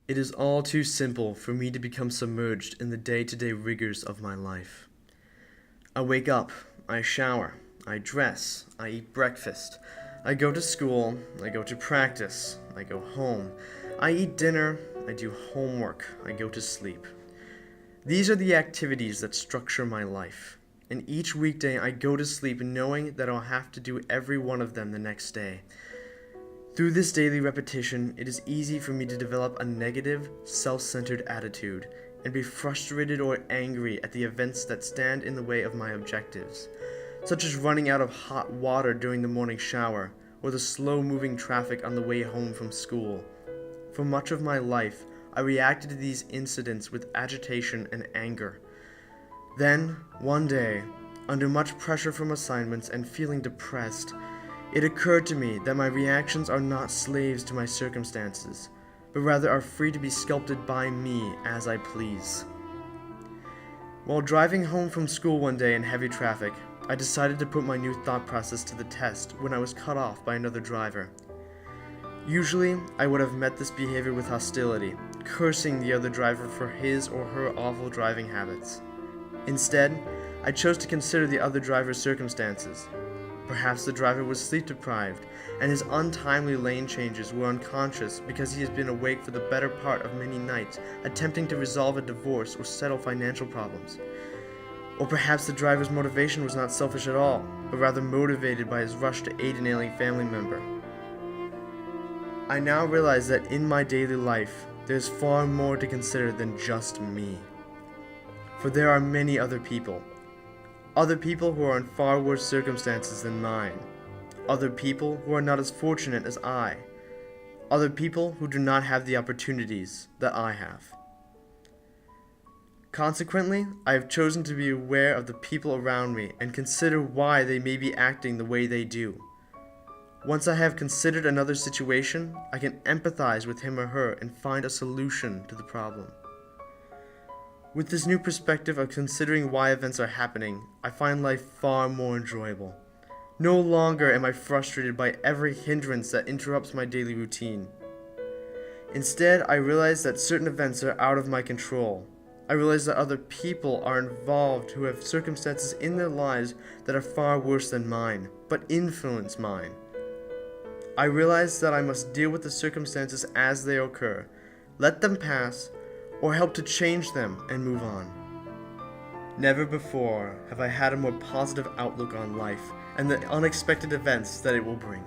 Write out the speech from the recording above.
It is all too simple for me to become submerged in the day-to-day rigors of my life. I wake up, I shower, I dress, I eat breakfast, I go to school, I go to practice, I go home, I eat dinner, I do homework, I go to sleep. These are the activities that structure my life, and each weekday I go to sleep knowing that I'll have to do every one of them the next day. Through this daily repetition, it is easy for me to develop a negative, self-centered attitude and be frustrated or angry at the events that stand in the way of my objectives, such as running out of hot water during the morning shower or the slow-moving traffic on the way home from school. For much of my life, I reacted to these incidents with agitation and anger. Then, one day, under much pressure from assignments and feeling depressed, it occurred to me that my reactions are not slaves to my circumstances, but rather are free to be sculpted by me as I please. While driving home from school one day in heavy traffic, I decided to put my new thought process to the test when I was cut off by another driver. Usually, I would have met this behavior with hostility, cursing the other driver for his or her awful driving habits. Instead, I chose to consider the other driver's circumstances. Perhaps the driver was sleep-deprived, and his untimely lane changes were unconscious because he has been awake for the better part of many nights attempting to resolve a divorce or settle financial problems. Or perhaps the driver's motivation was not selfish at all, but rather motivated by his rush to aid an ailing family member. I now realize that in my daily life, there's far more to consider than just me. For there are many other people who are in far worse circumstances than mine, other people who are not as fortunate as I, other people who do not have the opportunities that I have. Consequently, I have chosen to be aware of the people around me and consider why they may be acting the way they do. Once I have considered another situation, I can empathize with him or her and find a solution to the problem. With this new perspective of considering why events are happening, I find life far more enjoyable. No longer am I frustrated by every hindrance that interrupts my daily routine. Instead, I realize that certain events are out of my control. I realize that other people are involved who have circumstances in their lives that are far worse than mine, but influence mine. I realize that I must deal with the circumstances as they occur, let them pass, or help to change them and move on. Never before have I had a more positive outlook on life and the unexpected events that it will bring.